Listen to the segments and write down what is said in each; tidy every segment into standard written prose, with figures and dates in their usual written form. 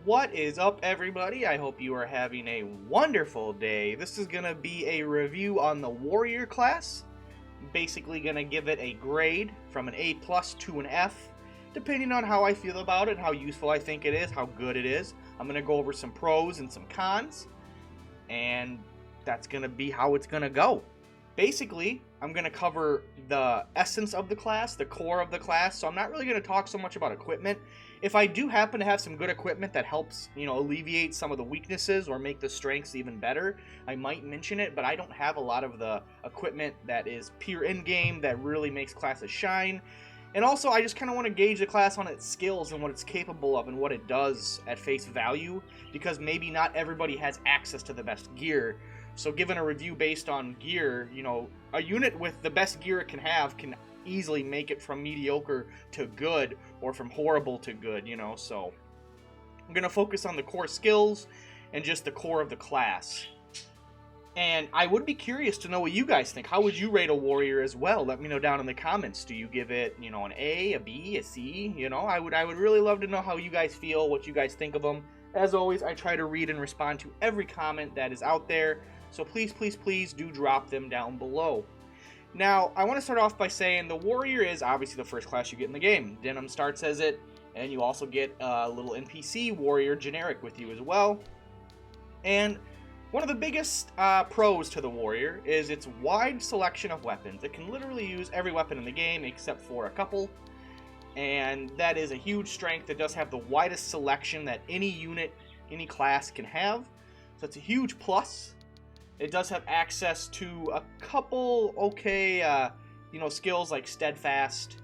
What is up, everybody? I hope you are having a wonderful day. This is going to be a review on the Warrior class. Basically going to give it a grade from an A+ to an F, depending on how I feel about it, how useful I think it is, how good it is. I'm going to go over some pros and some cons, and that's going to be how it's going to go. Basically, I'm going to cover the essence of the class, the core of the class, so I'm not really going to talk so much about equipment. If I do happen to have some good equipment that helps, alleviate some of the weaknesses or make the strengths even better, I might mention it, but I don't have a lot of the equipment that is pure in-game that really makes classes shine. And also, I just kind of want to gauge the class on its skills and what it's capable of and what it does at face value, because maybe not everybody has access to the best gear. So given a review based on gear, a unit with the best gear it can have can easily make it from mediocre to good or from horrible to good, So I'm going to focus on the core skills and just the core of the class. And I would be curious to know what you guys think. How would you rate a warrior as well? Let me know down in the comments. Do you give it, an A, a B, a C? I would really love to know how you guys feel, what you guys think of them. As always, I try to read and respond to every comment that is out there. So please, please, please do drop them down below. Now, I want to start off by saying the Warrior is obviously the first class you get in the game. Denim starts as it, and you also get a little NPC Warrior generic with you as well. And one of the biggest pros to the Warrior is its wide selection of weapons. It can literally use every weapon in the game except for a couple. And that is a huge strength. It does have the widest selection that any unit, any class can have. So it's a huge plus. It does have access to a couple skills like Steadfast,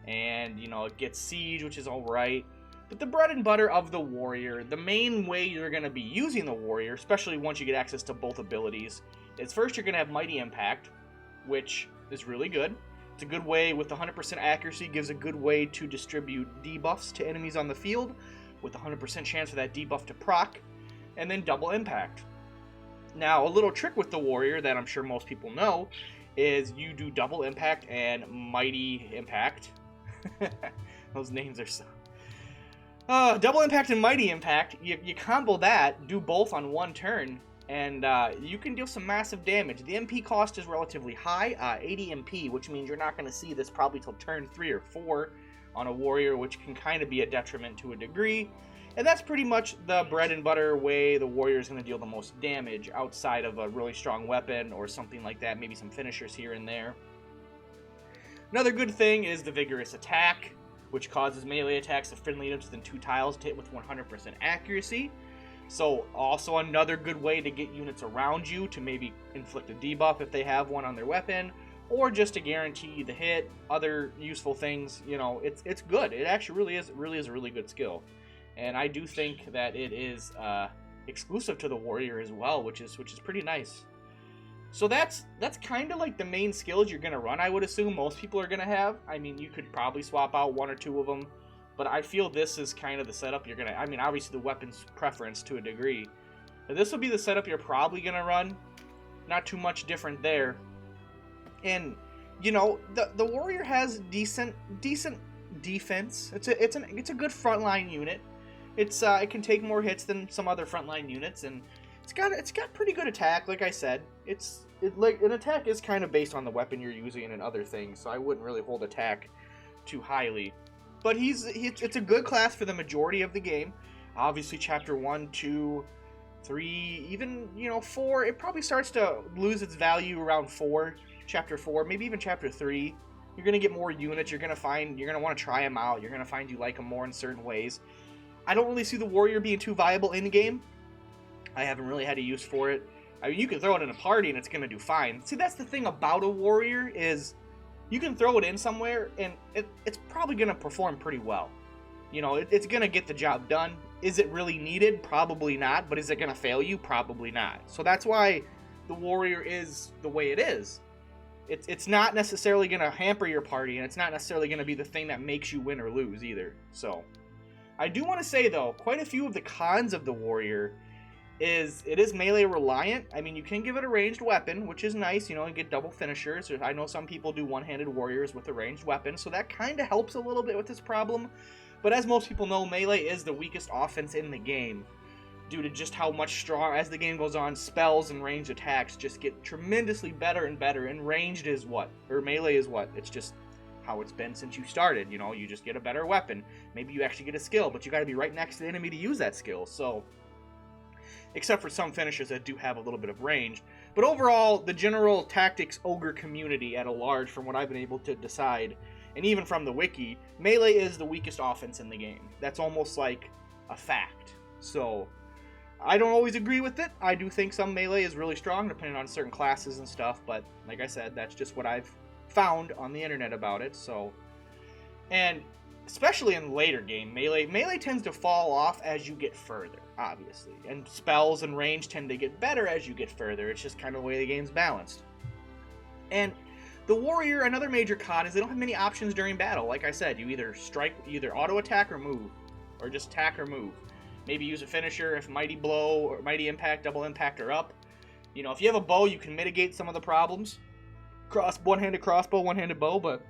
and, it gets Siege, which is alright. But the bread and butter of the Warrior, the main way you're going to be using the Warrior, especially once you get access to both abilities, is first you're going to have Mighty Impact, which is really good. It's a good way, with 100% accuracy, gives a good way to distribute debuffs to enemies on the field, with 100% chance for that debuff to proc, and then Double Impact. Now, a little trick with the Warrior that I'm sure most people know is you do Double Impact and Mighty Impact. Those names are so... Double Impact and Mighty Impact, you combo that, do both on one turn, and you can deal some massive damage. The MP cost is relatively high, 80 MP, which means you're not going to see this probably till turn 3 or 4 on a Warrior, which can kind of be a detriment to a degree. And that's pretty much the bread and butter way the Warrior is going to deal the most damage outside of a really strong weapon or something like that, maybe some finishers here and there. Another good thing is the Vigorous Attack, which causes melee attacks of friendly units within 2 tiles to hit with 100% accuracy. So also another good way to get units around you to maybe inflict a debuff if they have one on their weapon, or just to guarantee the hit, other useful things. It's good. It actually really is a really good skill. And I do think that it is exclusive to the Warrior as well, which is pretty nice. So that's kind of like the main skills you're going to run, I would assume most people are going to have. I mean, you could probably swap out 1 or 2 of them, but I feel this is kind of the setup you're going to... I mean, obviously the weapon's preference to a degree. But this will be the setup you're probably going to run. Not too much different there. And, the Warrior has decent defense. It's a good frontline unit. It can take more hits than some other frontline units, and it's got pretty good attack. Like I said, an attack is kind of based on the weapon you're using and other things, so I wouldn't really hold attack too highly. But it's a good class for the majority of the game. Obviously, chapter 1, 2, 3, even 4, it probably starts to lose its value around 4, chapter 4, maybe even chapter 3. You're gonna get more units. You're gonna want to try them out. You're gonna find you like them more in certain ways. I don't really see the Warrior being too viable in the game. I haven't really had a use for it. I mean, you can throw it in a party and it's going to do fine. See, that's the thing about a Warrior is you can throw it in somewhere and it's probably going to perform pretty well. It's going to get the job done. Is it really needed? Probably not. But is it going to fail you? Probably not. So that's why the Warrior is the way it is. It's not necessarily going to hamper your party, and it's not necessarily going to be the thing that makes you win or lose either. So I do want to say, though, quite a few of the cons of the Warrior is it is melee reliant. I mean, you can give it a ranged weapon, which is nice, and get double finishers. I know some people do one-handed warriors with a ranged weapon, so that kind of helps a little bit with this problem. But as most people know, melee is the weakest offense in the game, due to just how much strong, as the game goes on, spells and ranged attacks just get tremendously better and better, and ranged is what? Or melee is what? It's just how it's been since you started, you know, you just get a better weapon. Maybe you actually get a skill, but you gotta be right next to the enemy to use that skill, so... Except for some finishers that do have a little bit of range. But overall, the general tactics ogre community at a large, from what I've been able to decide, and even from the wiki, melee is the weakest offense in the game. That's almost like a fact. So, I don't always agree with it. I do think some melee is really strong, depending on certain classes and stuff, but like I said, that's just what I've found on the internet about it, so... And especially in the later game, melee tends to fall off as you get further, obviously. And spells and range tend to get better as you get further. It's just kind of the way the game's balanced. And the warrior, another major con is they don't have many options during battle. Like I said, you either strike, either auto attack or move, or just attack or move. Maybe use a finisher if mighty blow or mighty impact, double impact are up. You know, if you have a bow, you can mitigate some of the problems. One-handed crossbow, one-handed bow, but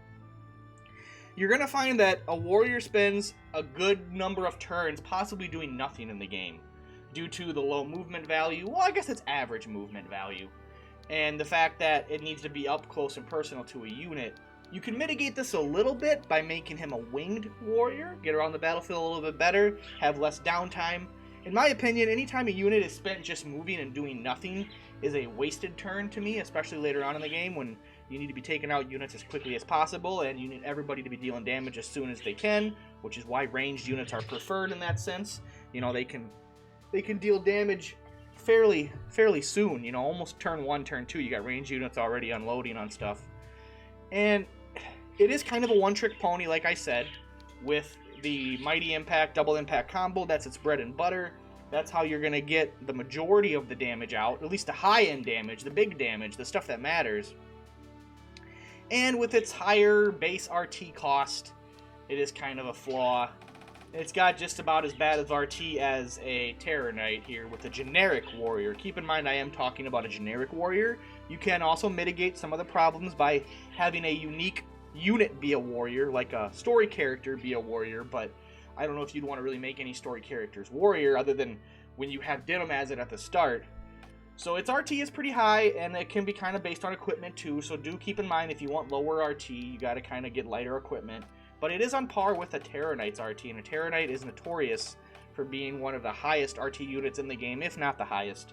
you're going to find that a warrior spends a good number of turns possibly doing nothing in the game due to the low movement value. Well, I guess it's average movement value. And the fact that it needs to be up close and personal to a unit. You can mitigate this a little bit by making him a winged warrior, get around the battlefield a little bit better, have less downtime. In my opinion, anytime a unit is spent just moving and doing nothing is a wasted turn to me, especially later on in the game when you need to be taking out units as quickly as possible and you need everybody to be dealing damage as soon as they can, which is why ranged units are preferred in that sense. You know, they can deal damage fairly soon, you know, almost turn 1, turn 2, you got ranged units already unloading on stuff. And it is kind of a one-trick pony, like I said, with the Mighty Impact, Double Impact combo. That's its bread and butter. That's how you're going to get the majority of the damage out, at least the high-end damage, the big damage, the stuff that matters. And with its higher base RT cost, it is kind of a flaw. It's got just about as bad of RT as a Terror Knight here with a generic warrior. Keep in mind I am talking about a generic warrior. You can also mitigate some of the problems by having a unique unit be a warrior, like a story character be a warrior, but I don't know if you'd want to really make any story characters warrior other than when you have Denim as it at the start. So its RT is pretty high, and it can be kind of based on equipment too, so do keep in mind if you want lower RT, you got to kind of get lighter equipment. But it is on par with a Terror Knight's RT, and a Terror Knight is notorious for being one of the highest RT units in the game, if not the highest.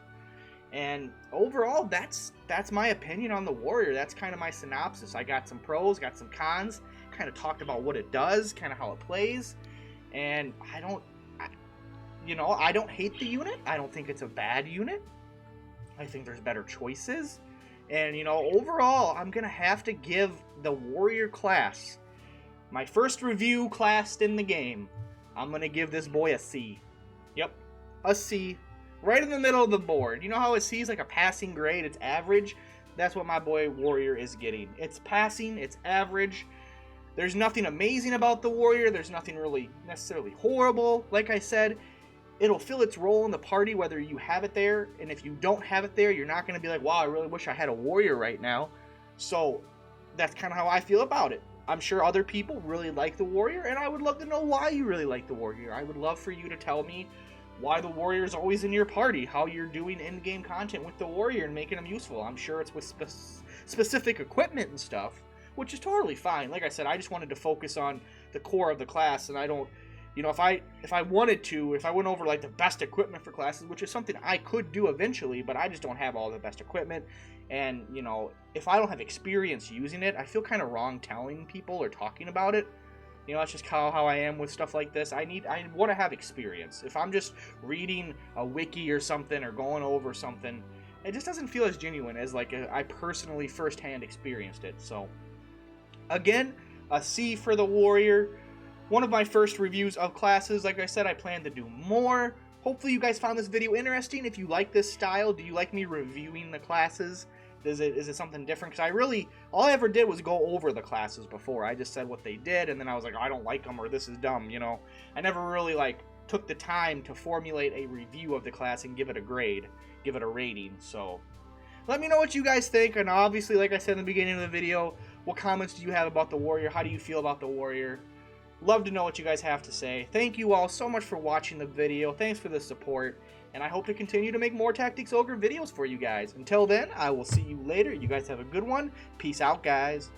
And overall, that's my opinion on the warrior. That's kind of my synopsis. I got some pros, got some cons, kind of talked about what it does, kind of how it plays, and I don't hate the unit. I don't think it's a bad unit. I think there's better choices. And, you know, overall, I'm going to have to give the warrior class, my first review class in the game, I'm going to give this boy a C. Yep, a C. Right in the middle of the board. You know how a C is like a passing grade? It's average. That's what my boy warrior is getting. It's passing. It's average. There's nothing amazing about the warrior. There's nothing really necessarily horrible. Like I said, it'll fill its role in the party whether you have it there. And if you don't have it there, you're not going to be like, wow, I really wish I had a warrior right now. So that's kind of how I feel about it. I'm sure other people really like the warrior, and I would love to know why you really like the warrior. I would love for you to tell me why the warrior is always in your party, how you're doing in-game content with the warrior and making them useful. I'm sure it's with specific equipment and stuff, which is totally fine. Like I said, I just wanted to focus on the core of the class, and I don't, you know, if I wanted to, if I went over like the best equipment for classes, which is something I could do eventually, but I just don't have all the best equipment. And, you know, if I don't have experience using it, I feel kind of wrong telling people or talking about it. You know, that's just how I am with stuff like this. I want to have experience. If I'm just reading a wiki or something or going over something, it just doesn't feel as genuine as like I personally firsthand experienced it. So, again, a C for the warrior. One of my first reviews of classes. Like I said, I plan to do more. Hopefully you guys found this video interesting. If you like this style, do you like me reviewing the classes? Is it something different? Because all I ever did was go over the classes before. I just said what they did, and then I was like, oh, I don't like them, or this is dumb, you know? I never really, like, took the time to formulate a review of the class and give it a grade, give it a rating, so... Let me know what you guys think, and obviously, like I said in the beginning of the video, what comments do you have about the warrior? How do you feel about the warrior? Love to know what you guys have to say. Thank you all so much for watching the video. Thanks for the support. And I hope to continue to make more Tactics Ogre videos for you guys. Until then, I will see you later. You guys have a good one. Peace out, guys.